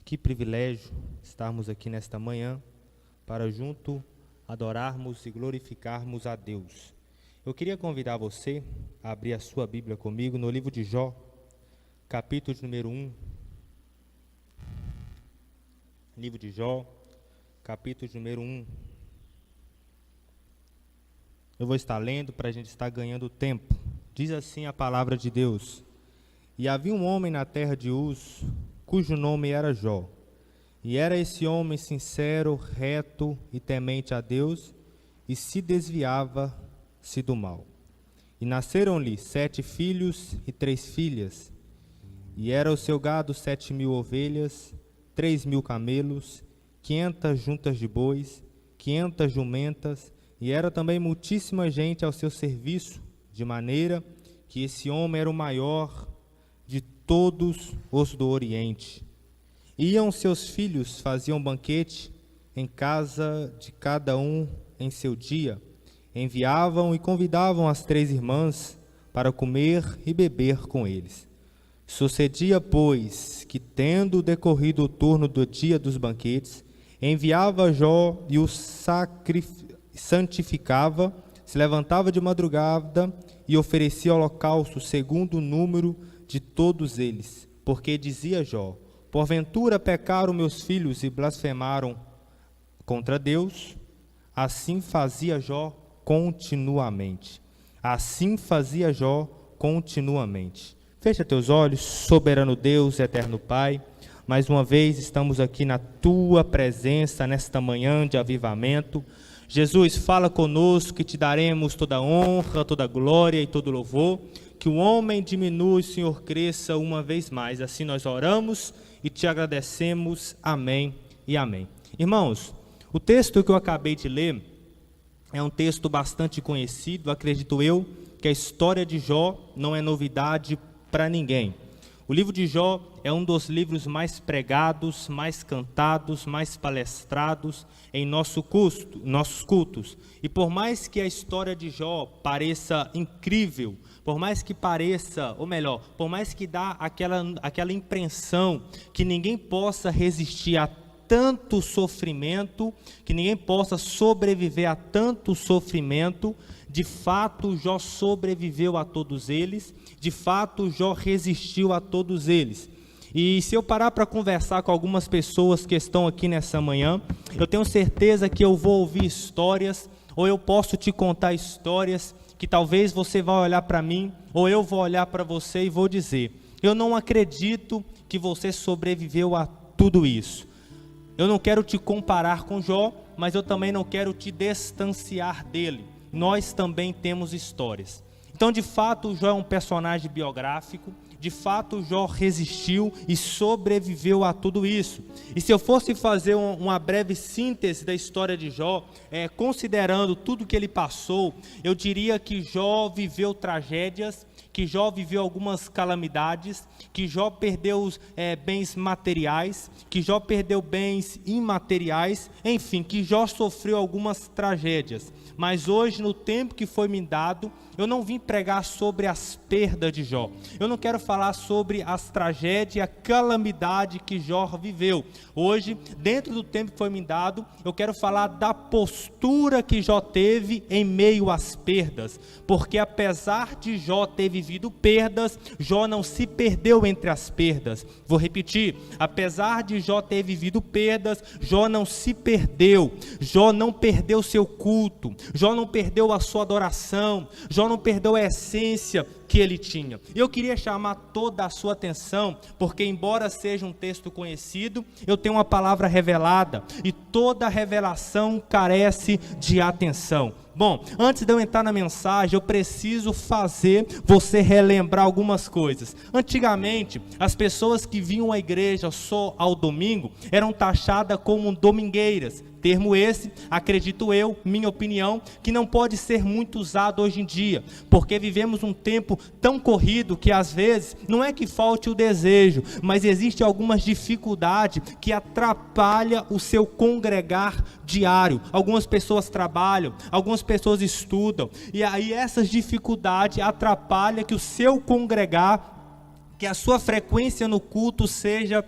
Que privilégio estarmos aqui nesta manhã para junto adorarmos e glorificarmos a Deus. Eu queria convidar você a abrir a sua Bíblia comigo no livro de Jó, capítulo de número 1. Livro de Jó, capítulo de número 1. Eu vou estar lendo para a gente estar ganhando tempo. Diz assim a palavra de Deus: E havia um homem na terra de Uz, cujo nome era Jó. E era esse homem sincero, reto e temente a Deus, e se desviava-se do mal. E nasceram-lhe 7 filhos e 3 filhas. E era o seu gado 7.000 ovelhas, 3.000 camelos, 500 juntas de bois, 500 jumentas, e era também muitíssima gente ao seu serviço, de maneira que esse homem era o maior de todos os do Oriente. Iam seus filhos, faziam banquete em casa de cada um em seu dia, enviavam e convidavam as 3 irmãs para comer e beber com eles. Sucedia, pois, que, tendo decorrido o turno do dia dos banquetes, enviava Jó e o santificava, se levantava de madrugada e oferecia holocausto segundo o número de todos eles, porque dizia Jó: porventura pecaram meus filhos e blasfemaram contra Deus? Assim fazia Jó continuamente. Assim fazia Jó continuamente. Fecha teus olhos, soberano Deus, eterno Pai. Mais uma vez estamos aqui na tua presença nesta manhã de avivamento. Jesus, fala conosco que te daremos toda a honra, toda a glória e todo o louvor. Que o homem diminua e o Senhor cresça uma vez mais. Assim nós oramos e te agradecemos. Amém e amém. Irmãos, o texto que eu acabei de ler é um texto bastante conhecido. Acredito eu que a história de Jó não é novidade para ninguém. O livro de Jó é um dos livros mais pregados, mais cantados, mais palestrados em nossos cultos. E por mais que a história de Jó pareça incrível, por mais que pareça, ou melhor, por mais que dá aquela impressão que ninguém possa resistir a tanto sofrimento, que ninguém possa sobreviver a tanto sofrimento, de fato Jó sobreviveu a todos eles, de fato Jó resistiu a todos eles. E se eu parar para conversar com algumas pessoas que estão aqui nessa manhã, eu tenho certeza que eu vou ouvir histórias, ou eu posso te contar histórias, que talvez você vá olhar para mim, ou eu vou olhar para você e vou dizer: eu não acredito que você sobreviveu a tudo isso. Eu não quero te comparar com Jó, mas eu também não quero te distanciar dele. Nós também temos histórias. Então, de fato, Jó é um personagem biográfico. De fato, Jó resistiu e sobreviveu a tudo isso. E se eu fosse fazer uma breve síntese da história de Jó, considerando tudo que ele passou, eu diria que Jó viveu tragédias, que Jó viveu algumas calamidades, que Jó perdeu bens materiais, que Jó perdeu bens imateriais, enfim, que Jó sofreu algumas tragédias. Mas hoje, no tempo que foi me dado, eu não vim pregar sobre as perdas de Jó. Eu não quero falar sobre as tragédias e a calamidade que Jó viveu. Hoje, dentro do tempo que foi me dado, eu quero falar da postura que Jó teve em meio às perdas. Porque apesar de Jó ter vivido perdas, Jó não se perdeu entre as perdas. Vou repetir: apesar de Jó ter vivido perdas, Jó não se perdeu. Jó não perdeu seu culto. Jó não perdeu a sua adoração. Jó não perdeu a essência que ele tinha. Eu queria chamar toda a sua atenção, porque embora seja um texto conhecido, eu tenho uma palavra revelada, e toda revelação carece de atenção. Bom, antes de eu entrar na mensagem, eu preciso fazer você relembrar algumas coisas. Antigamente, as pessoas que vinham à igreja só ao domingo eram taxadas como domingueiras. Termo esse, acredito eu, minha opinião, que não pode ser muito usado hoje em dia, porque vivemos um tempo tão corrido que às vezes não é que falte o desejo, mas existe algumas dificuldades que atrapalham o seu congregar diário. Algumas pessoas trabalham, algumas pessoas estudam, e aí essas dificuldades atrapalham que o seu congregar, que a sua frequência no culto seja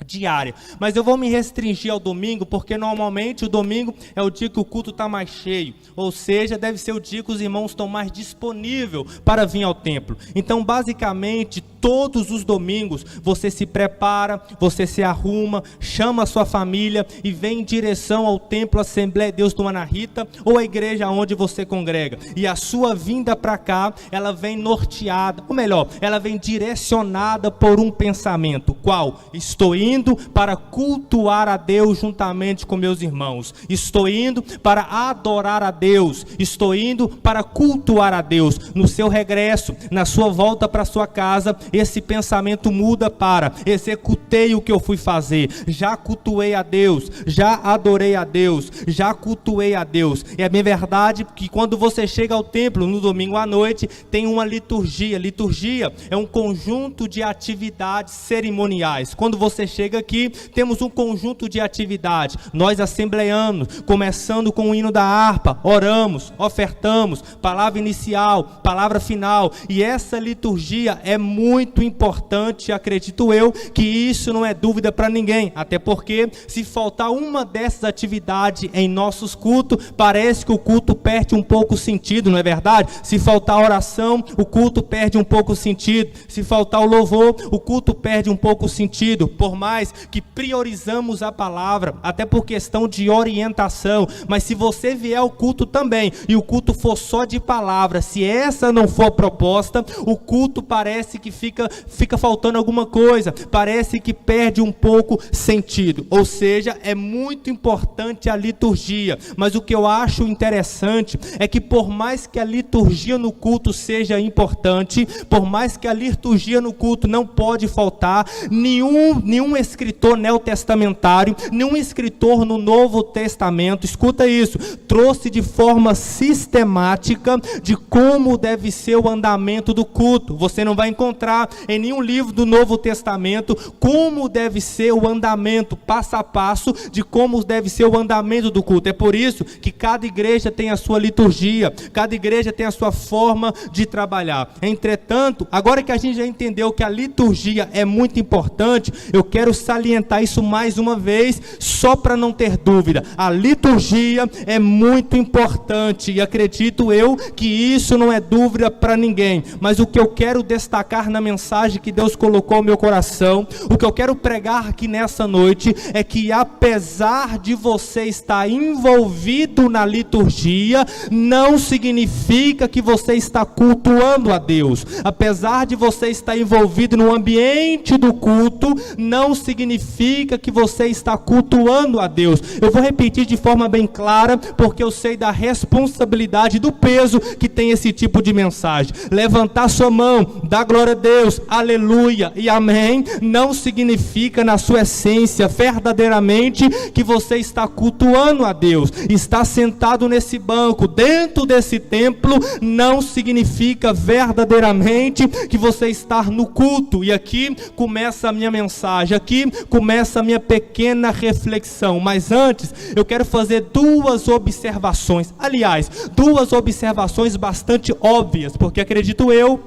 diária, mas eu vou me restringir ao domingo, porque normalmente o domingo é o dia que o culto está mais cheio, ou seja, deve ser o dia que os irmãos estão mais disponíveis para vir ao templo. Então basicamente todos os domingos você se prepara, você se arruma, chama a sua família e vem em direção ao templo Assembleia de Deus do Ana Rita, ou a igreja onde você congrega, e a sua vinda para cá, ela vem norteada, ou melhor, ela vem direcionada por um pensamento, qual? Estou indo para cultuar a Deus juntamente com meus irmãos, estou indo para adorar a Deus, estou indo para cultuar a Deus. No seu regresso, na sua volta para sua casa, esse pensamento muda para: executei o que eu fui fazer, já cultuei a Deus, já adorei a Deus, já cultuei a Deus. É bem verdade que quando você chega ao templo no domingo à noite, tem uma liturgia. Liturgia é um conjunto de atividades cerimoniais. Quando você chega aqui, temos um conjunto de atividades. Nós assembleanos, começando com o hino da harpa, oramos, ofertamos, palavra inicial, palavra final, e essa liturgia é muito importante, acredito eu, que isso não é dúvida para ninguém, até porque se faltar uma dessas atividades em nossos cultos, parece que o culto perde um pouco o sentido, não é verdade? Se faltar oração, o culto perde um pouco o sentido, se faltar o louvor, o culto perde um pouco o sentido, por mais que priorizamos a palavra, até por questão de orientação. Mas se você vier ao culto também, e o culto for só de palavra, se essa não for a proposta, o culto parece que fica faltando alguma coisa, parece que perde um pouco sentido. Ou seja, é muito importante a liturgia, mas o que eu acho interessante é que por mais que a liturgia no culto seja importante, por mais que a liturgia no culto não pode faltar, nenhum escritor neotestamentário, nenhum escritor no Novo Testamento, escuta isso, trouxe de forma sistemática de como deve ser o andamento do culto. Você não vai encontrar em nenhum livro do Novo Testamento como deve ser o andamento, passo a passo, de como deve ser o andamento do culto. É por isso que cada igreja tem a sua liturgia, cada igreja tem a sua forma de trabalhar. Entretanto, agora que a gente já entendeu que a liturgia é muito importante, eu quero salientar isso mais uma vez, só para não ter dúvida. A liturgia é muito importante, e acredito eu que isso não é dúvida para ninguém. Mas o que eu quero destacar na mensagem que Deus colocou no meu coração, o que eu quero pregar aqui nessa noite, é que apesar de você estar envolvido na liturgia, não significa que você está cultuando a Deus. Apesar de você estar envolvido no ambiente do culto, não significa que você está cultuando a Deus. Eu vou repetir de forma bem clara, porque eu sei da responsabilidade, do peso que tem esse tipo de mensagem. Levantar sua mão, dar glória a Deus, aleluia e amém, não significa na sua essência, verdadeiramente, que você está cultuando a Deus. Estar sentado nesse banco, dentro desse templo, não significa verdadeiramente que você está no culto. E aqui começa a minha mensagem, aqui começa a minha pequena reflexão. Mas antes, eu quero fazer duas observações. Aliás, duas observações bastante óbvias, porque acredito eu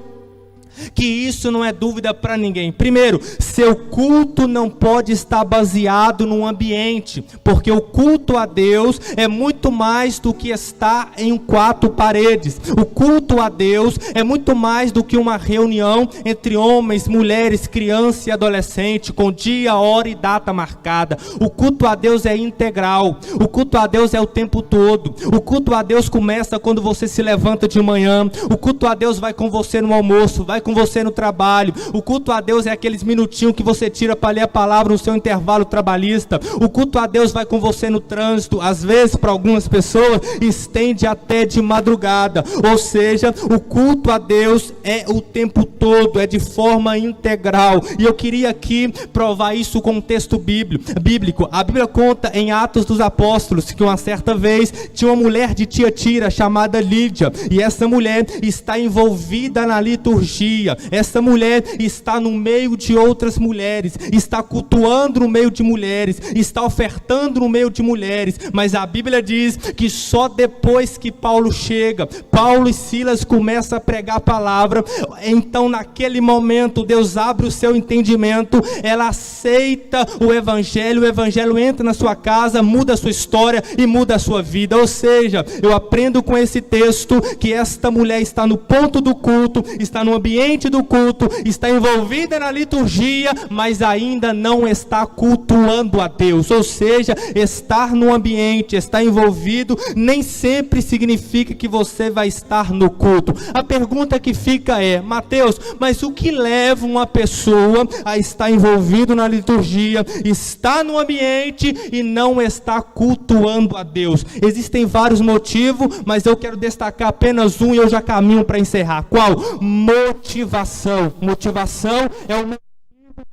que isso não é dúvida para ninguém. Primeiro, seu culto não pode estar baseado num ambiente, porque o culto a Deus é muito mais do que estar em quatro paredes. O culto a Deus é muito mais do que uma reunião entre homens, mulheres, criança e adolescente, com dia, hora e data marcada. O culto a Deus é integral, o culto a Deus é o tempo todo. O culto a Deus começa quando você se levanta de manhã, o culto a Deus vai com você no almoço, vai com você no trabalho. O culto a Deus é aqueles minutinhos que você tira para ler a palavra no seu intervalo trabalhista. O culto a Deus vai com você no trânsito, às vezes para algumas pessoas estende até de madrugada. Ou seja, o culto a Deus é o tempo todo, é de forma integral. E eu queria aqui provar isso com um texto bíblico. A Bíblia conta em Atos dos Apóstolos que uma certa vez tinha uma mulher de Tiatira chamada Lídia, e essa mulher está envolvida na liturgia. liturgia. Essa mulher está no meio de outras mulheres, está cultuando no meio de mulheres, está ofertando no meio de mulheres, mas a Bíblia diz que só depois que Paulo chega, Paulo e Silas começam a pregar a palavra, então naquele momento Deus abre o seu entendimento, ela aceita o evangelho entra na sua casa, muda a sua história e muda a sua vida. Ou seja, eu aprendo com esse texto que esta mulher está no ponto do culto, está no ambiente do culto, está envolvida na liturgia, mas ainda não está cultuando a Deus. Ou seja, estar no ambiente, estar envolvido, nem sempre significa que você vai estar no culto. A pergunta que fica é: Mateus, mas o que leva uma pessoa a estar envolvido na liturgia, está no ambiente e não está cultuando a Deus? Existem vários motivos, mas eu quero destacar apenas um e eu já caminho para encerrar. Qual? Motivação. Motivação é uma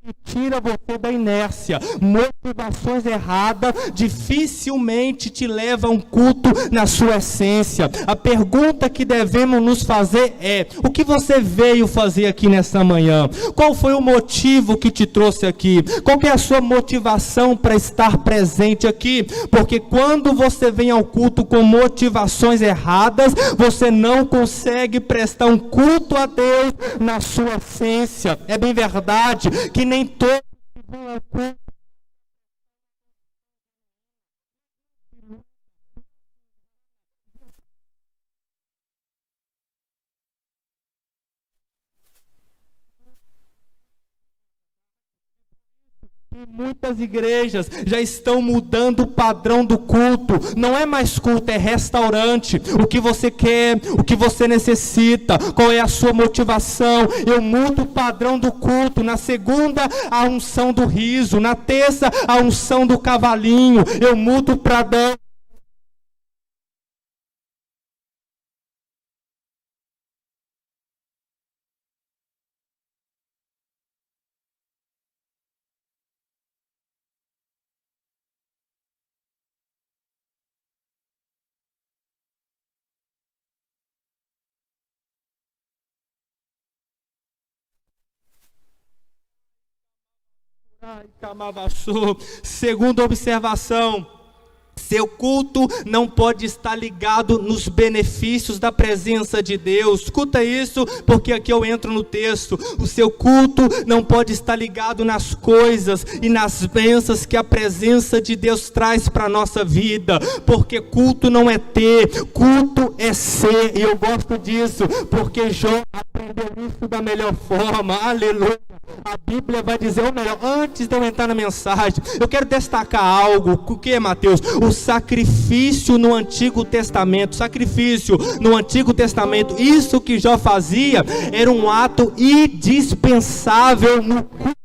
que tira você da inércia. Motivações erradas dificilmente te levam a um culto na sua essência. A pergunta que devemos nos fazer é: o que você veio fazer aqui nessa manhã? Qual foi o motivo que te trouxe aqui? Qual que é a sua motivação para estar presente aqui? Porque quando você vem ao culto com motivações erradas, você não consegue prestar um culto a Deus na sua essência. É bem verdade que nem todos que vão ao culto muitas igrejas já estão mudando o padrão do culto. Não é mais culto, é restaurante. O que você quer, o que você necessita, qual é a sua motivação? Eu mudo o padrão do culto. Na segunda, a unção do riso. Na terça, a unção do cavalinho. Eu mudo o padrão. Segunda observação: seu culto não pode estar ligado nos benefícios da presença de Deus. Escuta isso, porque aqui eu entro no texto. O seu culto não pode estar ligado nas coisas e nas bênçãos que a presença de Deus traz para a nossa vida. Porque culto não é ter, culto é ser. E eu gosto disso, porque Jó aprendeu isso da melhor forma. Aleluia. A Bíblia vai dizer, ou melhor, antes de eu entrar na mensagem, eu quero destacar algo. O que é, Mateus? O sacrifício no Antigo Testamento. Sacrifício no Antigo Testamento. Isso que Jó fazia era um ato indispensável no culto.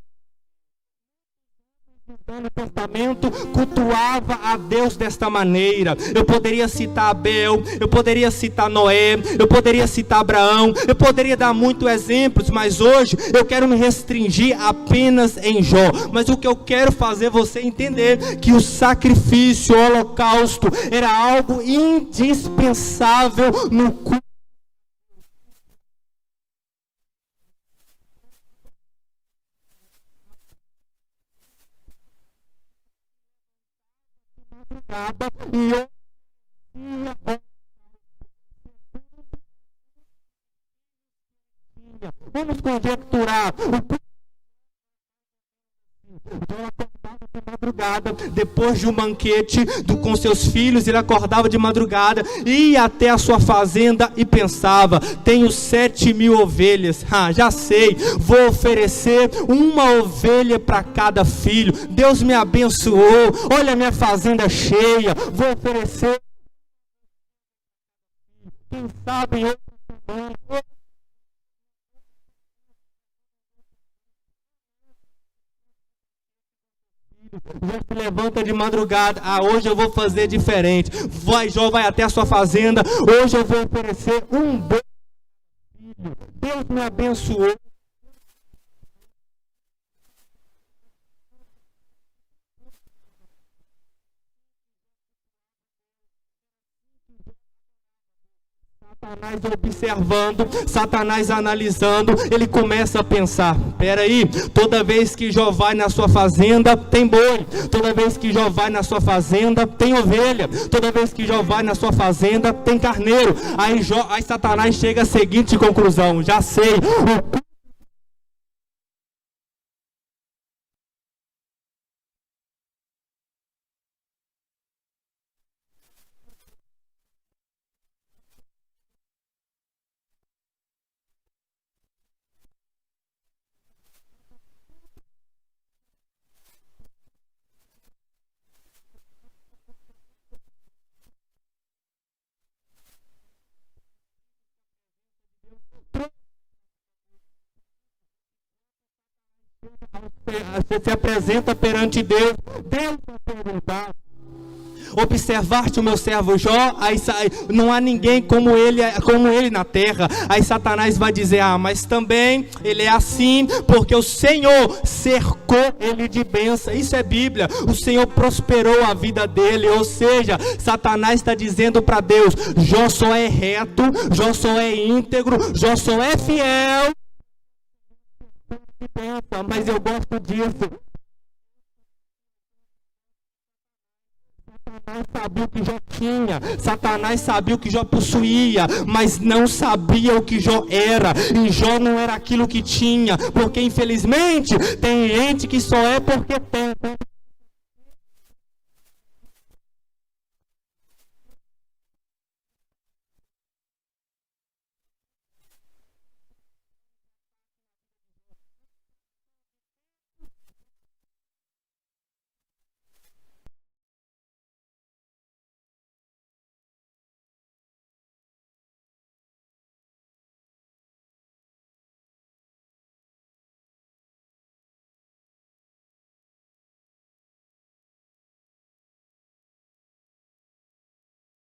No Testamento cultuava a Deus desta maneira. Eu poderia citar Abel, eu poderia citar Noé, eu poderia citar Abraão, eu poderia dar muitos exemplos, mas hoje eu quero me restringir apenas em Jó. Mas o que eu quero fazer você entender que o sacrifício, o holocausto era algo indispensável no culto. E eu vamos conjecturar de madrugada, depois de um banquete com seus filhos, ele acordava de madrugada, ia até a sua fazenda e pensava: tenho 7.000 ovelhas, já sei, vou oferecer uma ovelha para cada filho. Deus me abençoou, olha a minha fazenda cheia, vou oferecer. Quem sabe eu já se levanta de madrugada. Hoje eu vou fazer diferente. Jó vai até a sua fazenda. Hoje eu vou oferecer um boi. Deus me abençoou. Satanás observando, Satanás analisando, ele começa a pensar: peraí, toda vez que Jó vai na sua fazenda, tem boi, toda vez que Jó vai na sua fazenda, tem ovelha, toda vez que Jó vai na sua fazenda, tem carneiro. Aí Satanás chega à seguinte conclusão: já sei, você se apresenta perante Deus, Deus vai perguntar: observaste o meu servo Jó? Aí não há ninguém como ele na terra. Aí Satanás vai dizer: ah, mas também ele é assim porque o Senhor cercou ele de bênção. Isso é Bíblia. O Senhor prosperou a vida dele. Ou seja, Satanás está dizendo para Deus: Jó só é reto, Jó só é íntegro, Jó só é fiel. Mas eu gosto disso. Satanás sabia o que Jó tinha, Satanás sabia o que Jó possuía, mas não sabia o que Jó era. E Jó não era aquilo que tinha, porque infelizmente tem gente que só é porque tem.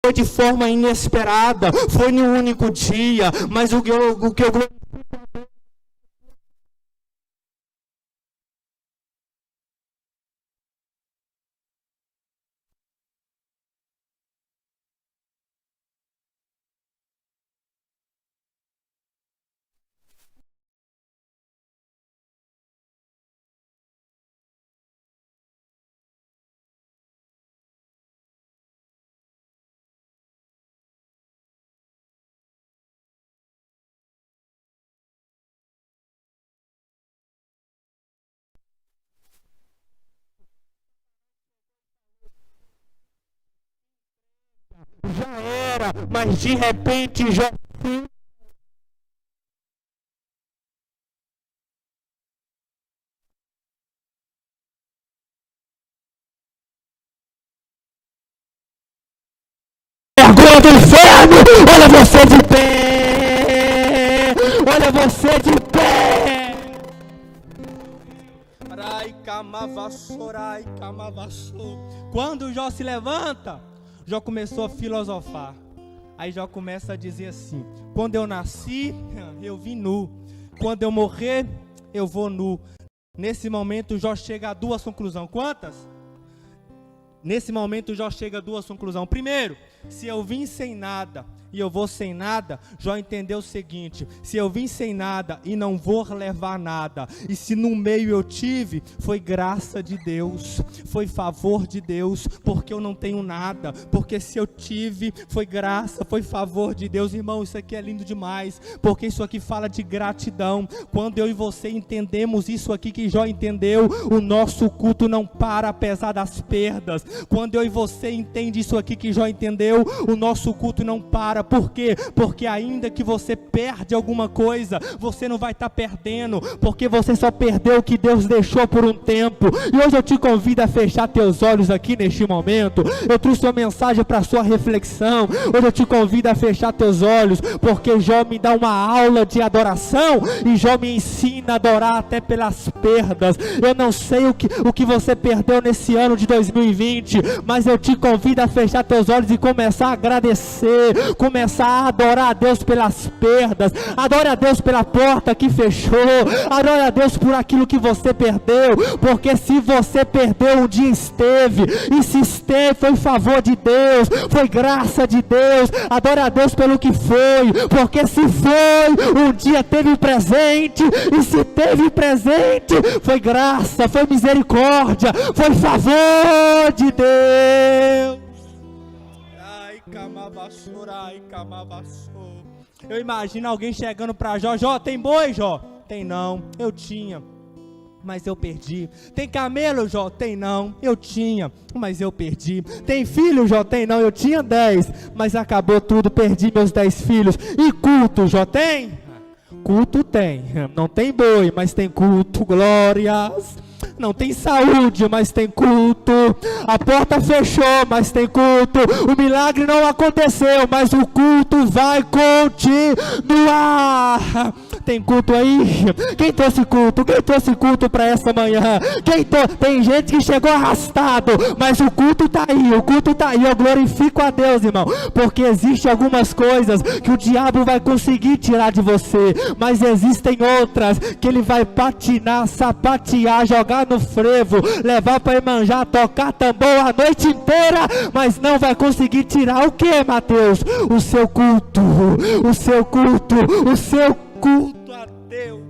Foi de forma inesperada, foi no único dia, mas o que eu já era, mas de repente já vergonha do inferno. Olha você de pé, olha você de pé. Quando Jó se levanta, Jó começou a filosofar. Aí Jó começa a dizer assim: quando eu nasci, eu vim nu. Quando eu morrer, eu vou nu. Nesse momento, Jó chega a duas conclusões. Quantas? Nesse momento, Jó chega a duas conclusões. Primeiro, se eu vim sem nada e eu vou sem nada, Jó entendeu o seguinte: se eu vim sem nada e não vou levar nada, e se no meio eu tive, foi graça de Deus, foi favor de Deus, porque eu não tenho nada, porque se eu tive, foi graça, foi favor de Deus. Irmão, isso aqui é lindo demais, porque isso aqui fala de gratidão. Quando eu e você entendemos isso aqui que Jó entendeu, o nosso culto não para apesar das perdas. Quando eu e você entende isso aqui que Jó entendeu, o nosso culto não para. Por quê? Porque ainda que você perde alguma coisa, você não vai estar perdendo, porque você só perdeu o que Deus deixou por um tempo. E hoje eu te convido a fechar teus olhos aqui neste momento. Eu trouxe uma mensagem para sua reflexão. Hoje eu te convido a fechar teus olhos, porque Jó me dá uma aula de adoração, e Jó me ensina a adorar até pelas perdas. Eu não sei o que você perdeu nesse ano de 2020, mas eu te convido a fechar teus olhos e começar a agradecer, começar a adorar a Deus pelas perdas, adore a Deus pela porta que fechou, adore a Deus por aquilo que você perdeu, porque se você perdeu, um dia esteve, e se esteve foi favor de Deus, foi graça de Deus. Adore a Deus pelo que foi, porque se foi, um dia teve presente, e se teve presente, foi graça, foi misericórdia, foi favor de Deus. Eu imagino alguém chegando para Jó: Jó, tem boi, Jó? Tem não, eu tinha, mas eu perdi. Tem camelo, Jó? Tem não, eu tinha, mas eu perdi. Tem filho, Jó? Tem não, eu tinha 10, mas acabou tudo, perdi meus 10 filhos. E culto, Jó, tem? Culto tem, não tem boi, mas tem culto, glórias. Não tem saúde, mas tem culto. A porta fechou, mas tem culto. O milagre não aconteceu, mas o culto vai continuar. Tem culto aí? Quem trouxe culto? Quem trouxe culto para essa manhã? Tem gente que chegou arrastado, mas o culto está aí, o culto está aí. Eu glorifico a Deus, irmão, porque existem algumas coisas que o diabo vai conseguir tirar de você, mas existem outras que ele vai patinar, sapatear, jogar no frevo, levar para Iemanjá, tocar tambor a noite inteira, mas não vai conseguir tirar o que, Mateus? O seu culto, o seu culto, o seu culto a Deus.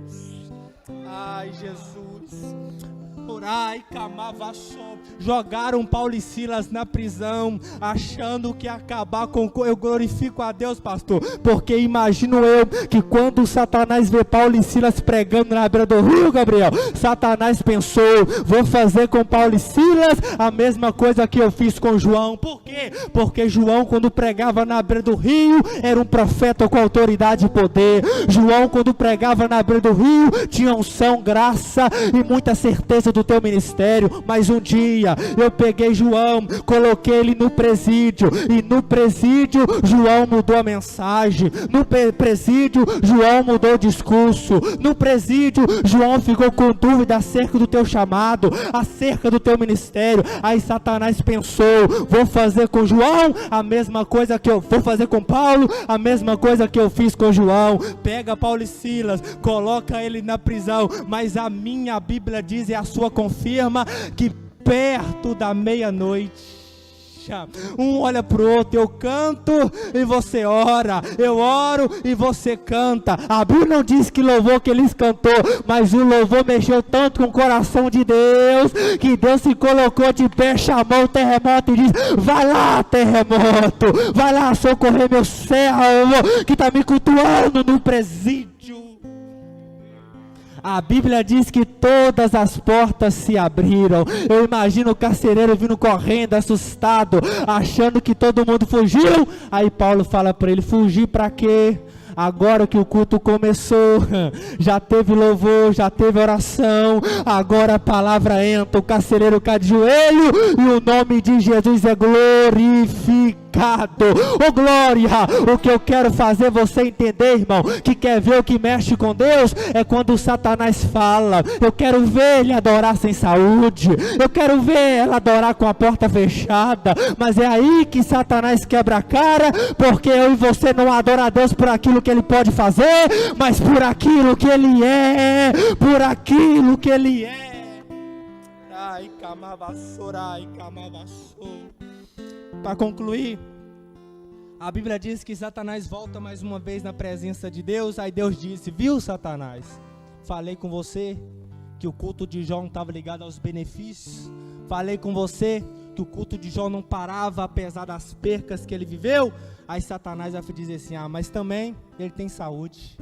Ai, Jesus. Orai, camavassou. Jogaram Paulo e Silas na prisão, achando que ia acabar com... Eu glorifico a Deus, pastor, porque imagino eu que quando Satanás vê Paulo e Silas pregando na beira do rio, Gabriel, Satanás pensou: vou fazer com Paulo e Silas a mesma coisa que eu fiz com João. Por quê? Porque João, quando pregava na beira do rio, era um profeta com autoridade e poder. João, quando pregava na beira do rio, tinha unção, graça e muita certeza do teu ministério. Mas um dia eu peguei João, coloquei ele no presídio, e no presídio João mudou a mensagem, no presídio João mudou o discurso, no presídio João ficou com dúvida acerca do teu chamado, acerca do teu ministério. Aí Satanás pensou: vou fazer com João a mesma coisa que eu vou fazer com Paulo, a mesma coisa que eu fiz com João. Pega Paulo e Silas, coloca ele na prisão, mas a minha Bíblia diz, e a sua confirma, que perto da meia-noite, um olha pro outro: eu canto e você ora, eu oro e você canta. A Bíblia não diz que louvor que eles cantou, mas o louvor mexeu tanto com o coração de Deus, que Deus se colocou de pé, chamou o terremoto e disse: vai lá, terremoto, vai lá socorrer meu servo que está me cultuando no presídio. A Bíblia diz que todas as portas se abriram. Eu imagino o carcereiro vindo correndo, assustado, achando que todo mundo fugiu. Aí Paulo fala para ele: fugir para quê? Agora que o culto começou, já teve louvor, já teve oração, agora a palavra entra, o carcereiro cai de joelho e o nome de Jesus é glorificado. Oh glória! O que eu quero fazer você entender, irmão, que quer ver o que mexe com Deus, é quando o Satanás fala: eu quero ver ele adorar sem saúde, eu quero ver ela adorar com a porta fechada. Mas é aí que Satanás quebra a cara, porque eu e você não adora a Deus por aquilo que ele pode fazer, mas por aquilo que ele é, por aquilo que ele é. Ai, camavassorai, camavassou. Para concluir, a Bíblia diz que Satanás volta mais uma vez na presença de Deus. Aí Deus disse: viu, Satanás, falei com você que o culto de Jó não estava ligado aos benefícios. Falei com você que o culto de Jó não parava apesar das percas que ele viveu. Aí Satanás vai dizer assim: ah, mas também ele tem saúde.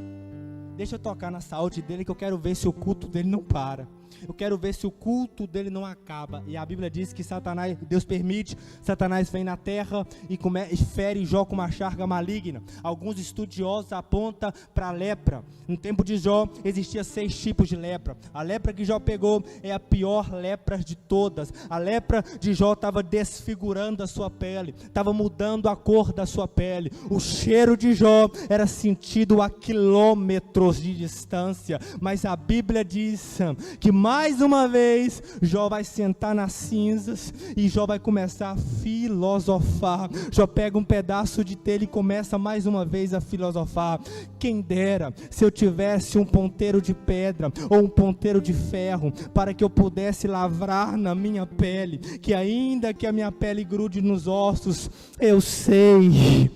Deixa eu tocar na saúde dele, que eu quero ver se o culto dele não para. Eu quero ver se o culto dele não acaba. E a Bíblia diz que Satanás, Deus permite, Satanás vem na terra e fere Jó com uma chaga maligna. Alguns estudiosos apontam para a lepra. No tempo de Jó existia 6 tipos de lepra. A lepra que Jó pegou é a pior lepra de todas. A lepra de Jó estava desfigurando a sua pele, estava mudando a cor da sua pele. O cheiro de Jó era sentido a quilômetros de distância. Mas a Bíblia diz que mais uma vez, Jó vai sentar nas cinzas e Jó vai começar a filosofar. Jó pega um pedaço de telha e começa mais uma vez a filosofar. Quem dera se eu tivesse um ponteiro de pedra ou um ponteiro de ferro, para que eu pudesse lavrar na minha pele, que ainda que a minha pele grude nos ossos, eu sei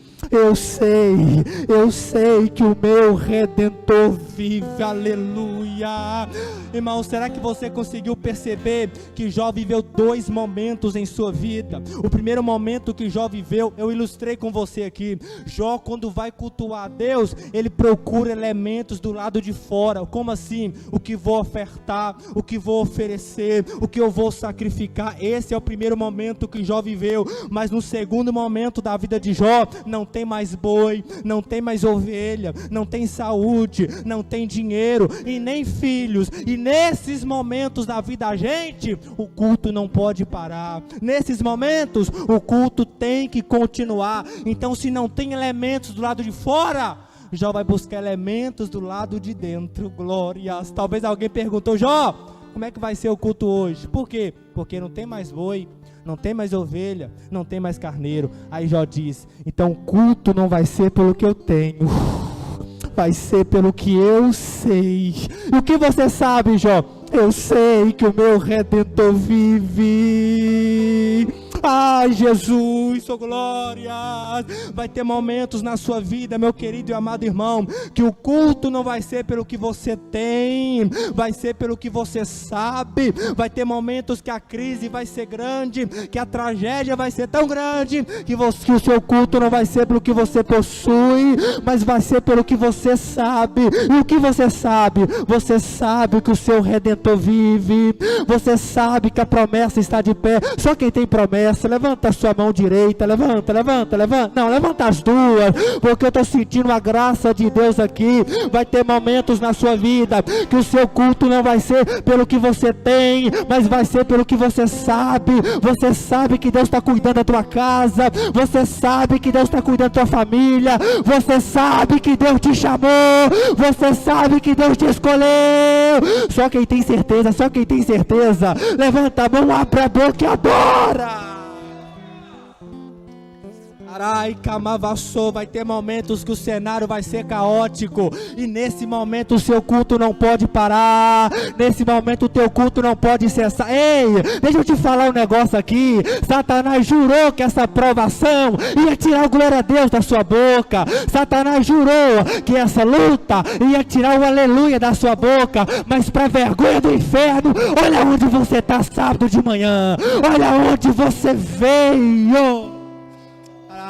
que o meu Redentor vive, aleluia. Irmão, será que você conseguiu perceber que Jó viveu 2 momentos em sua vida? O primeiro momento que Jó viveu, eu ilustrei com você aqui. Jó, quando vai cultuar a Deus, ele procura elementos do lado de fora. Como assim? O que vou ofertar, o que vou oferecer, o que eu vou sacrificar. Esse é o primeiro momento que Jó viveu. Mas no segundo momento da vida de Jó, não tem mais boi, não tem mais ovelha, não tem saúde, não tem dinheiro e nem filhos. E nesses momentos da vida da gente, o culto não pode parar. Nesses momentos, o culto tem que continuar. Então, se não tem elementos do lado de fora, Jó vai buscar elementos do lado de dentro. Glórias. Talvez alguém perguntou: Jó, como é que vai ser o culto hoje? Por quê? Porque não tem mais boi, não tem mais ovelha, não tem mais carneiro. Aí Jó diz: então o culto não vai ser pelo que eu tenho, vai ser pelo que eu sei. E o que você sabe, Jó? Eu sei que o meu Redentor vive. Ai, Jesus, oh glória. Vai ter momentos na sua vida, meu querido e amado irmão, que o culto não vai ser pelo que você tem, vai ser pelo que você sabe. Vai ter momentos que a crise vai ser grande, que a tragédia vai ser tão grande, que o seu culto não vai ser pelo que você possui, mas vai ser pelo que você sabe. E o que você sabe? Você sabe que o seu Redentor vive, você sabe que a promessa está de pé. Só quem tem promessa, levanta a sua mão direita, levanta, não, levanta as duas, porque eu estou sentindo a graça de Deus aqui. Vai ter momentos na sua vida que o seu culto não vai ser pelo que você tem, mas vai ser pelo que você sabe. Você sabe que Deus está cuidando da tua casa, você sabe que Deus está cuidando da tua família, você sabe que Deus te chamou, você sabe que Deus te escolheu. Só quem tem certeza, levanta a mão, abre a boca e adora. Arai, camavassou. Vai ter momentos que o cenário vai ser caótico, e nesse momento o seu culto não pode parar, nesse momento o teu culto não pode cessar. Ei, deixa eu te falar um negócio aqui. Satanás jurou que essa provação ia tirar o glória a Deus da sua boca. Satanás jurou que essa luta ia tirar o aleluia da sua boca, mas para vergonha do inferno, olha onde você está sábado de manhã, olha onde você veio.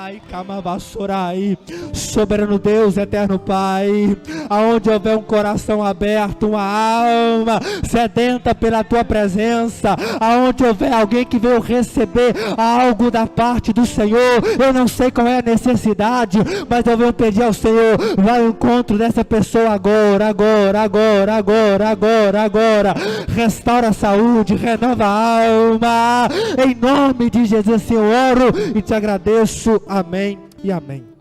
Ai, camavassorai, soberano Deus, eterno Pai, aonde houver um coração aberto, uma alma sedenta pela tua presença, aonde houver alguém que veio receber algo da parte do Senhor, eu não sei qual é a necessidade, mas eu venho pedir ao Senhor, vai ao encontro dessa pessoa agora, restaura a saúde, renova a alma, em nome de Jesus, Senhor, eu oro e te agradeço. Amém e amém.